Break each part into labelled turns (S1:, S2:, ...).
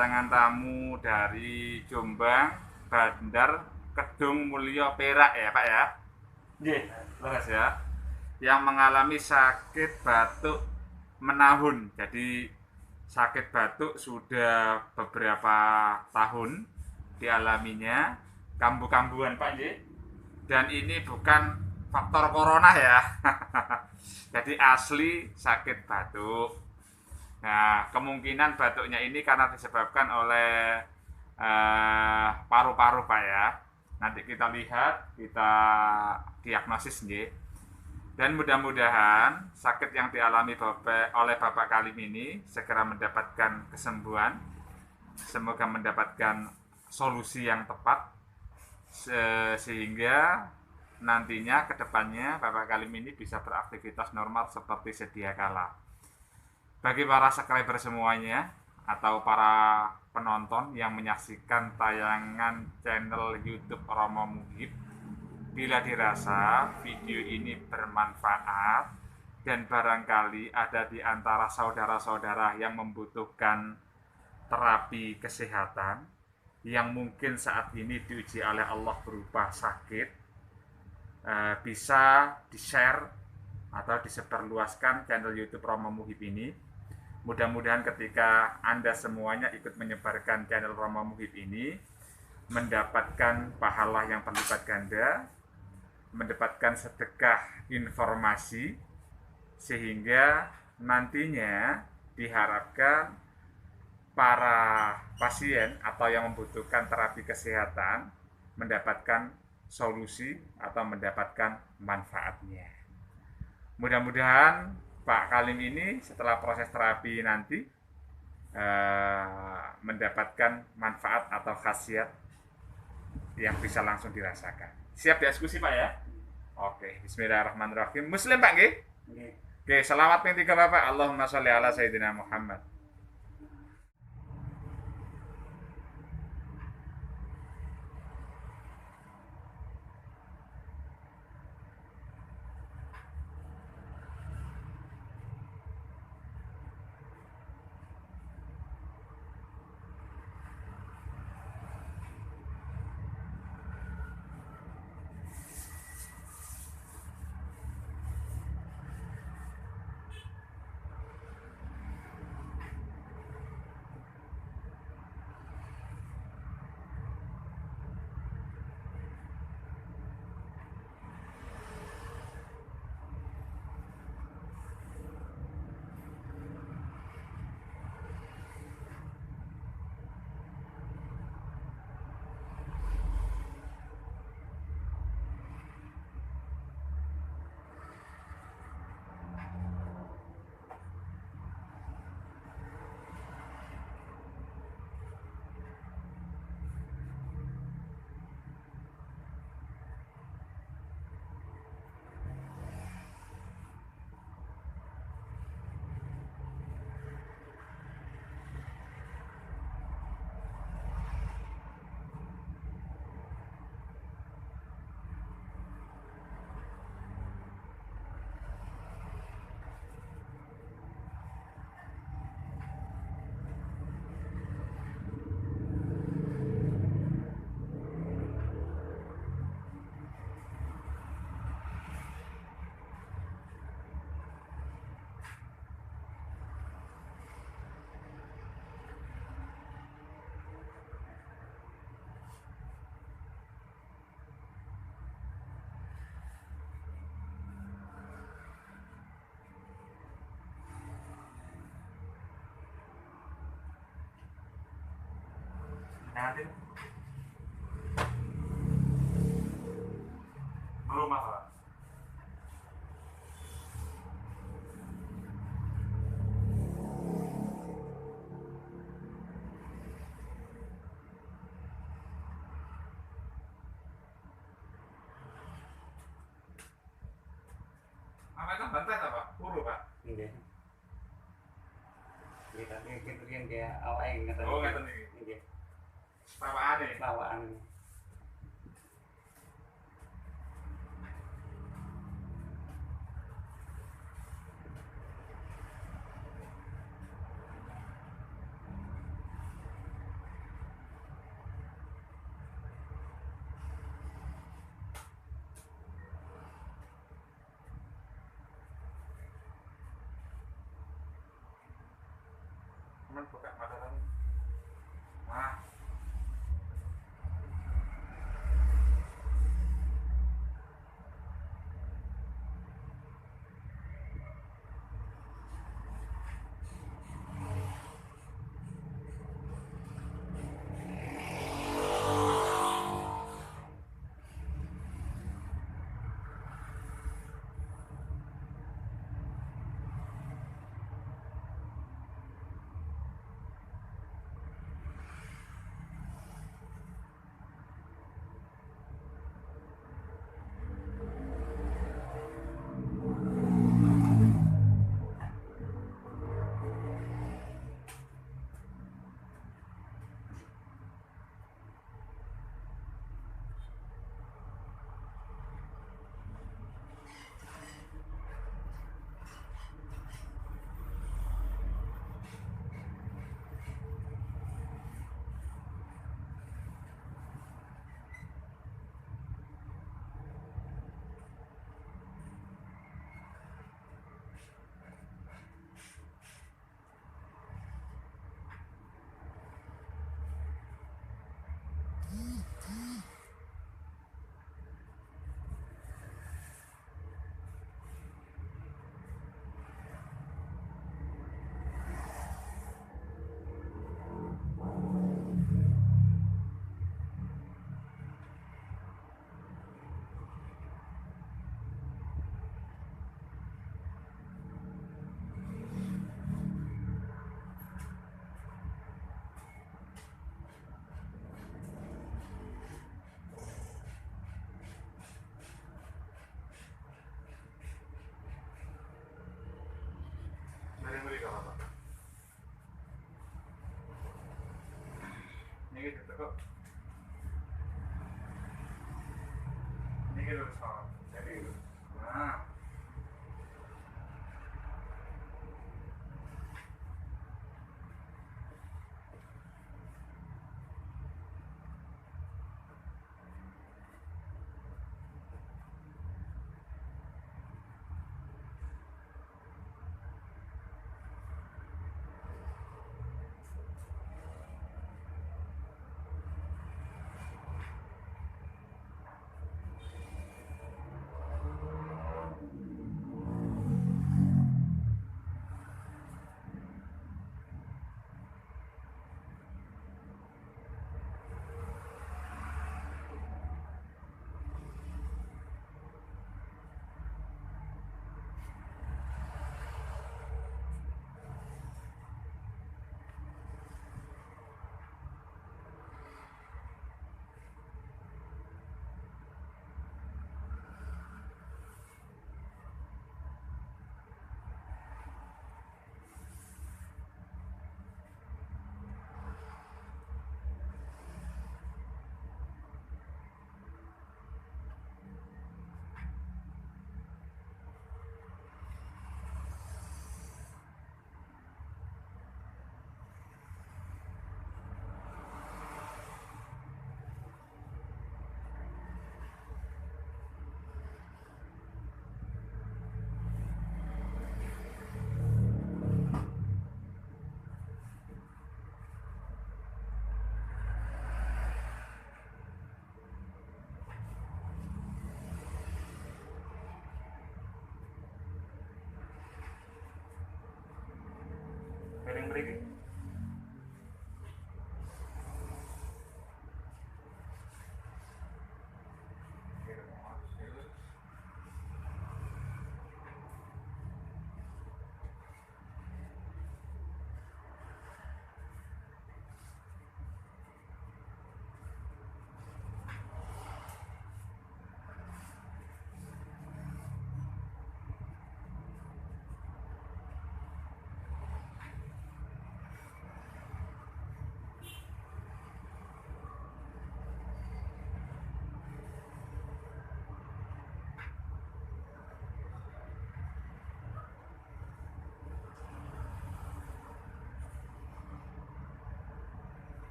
S1: kedatangan tamu dari Jombang, Bandar Kedung Mulyo Perak ya Pak ya. Nggih, leres ya. Yang mengalami sakit batuk menahun. Jadi sakit batuk sudah beberapa tahun dialaminya, kambuh-kambuhan Pak nggih. Dan ini bukan faktor corona ya. Jadi asli sakit batuk. Nah, kemungkinan batuknya ini karena disebabkan oleh paru-paru Pak ya. Nanti kita lihat, kita diagnosis nih. Dan mudah-mudahan sakit yang dialami oleh Bapak Kalim ini segera mendapatkan kesembuhan. Semoga mendapatkan solusi yang tepat sehingga nantinya kedepannya Bapak Kalim ini bisa beraktivitas normal seperti sedia kala. Bagi para subscriber semuanya atau para penonton yang menyaksikan tayangan channel YouTube Romo Muhib, bila dirasa video ini bermanfaat dan barangkali ada di antara saudara-saudara yang membutuhkan terapi kesehatan yang mungkin saat ini diuji oleh Allah berupa sakit, bisa di-share atau disebarluaskan channel YouTube Romo Muhib ini. Mudah-mudahan ketika Anda semuanya ikut menyebarkan channel Romo Muhib ini, mendapatkan pahala yang berlipat ganda, mendapatkan sedekah informasi, sehingga nantinya diharapkan para pasien atau yang membutuhkan terapi kesehatan mendapatkan solusi atau mendapatkan manfaatnya. Mudah-mudahan Pak Kalim ini setelah proses terapi nanti mendapatkan manfaat atau khasiat yang bisa langsung dirasakan. Siap diskusi Pak ya? Oke, bismillahirrahmanirrahim. Muslim Pak nggih? Nggih. Oke, selawat ping 3 Bapak. Allahumma sholli ala sayyidina Muhammad. Nanti rumah Pak. Apa itu bantai Pak? Puru Pak?
S2: Nggih. Nggih, tapi gitu yang dia awake ngeten.
S1: Oh, ngeten iki.
S2: Nggih.
S1: Pawakane.
S2: Lawakan.
S1: teman-teman buka matanya. Nah, mari apa? Ini gitu kok. Ini gitu soal. Jadi gitu. Nah. Piring mriki.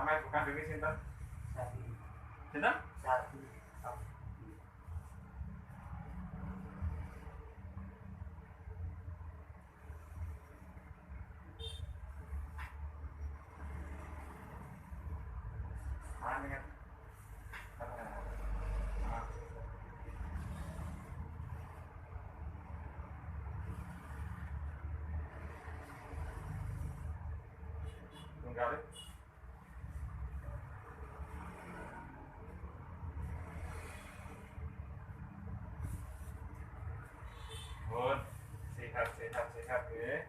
S1: Nama ibu kandungnya sinten?
S2: Sati.
S1: Sinten?
S2: Sati.
S1: Mana kan? Tunggal. Bun, sehat ya.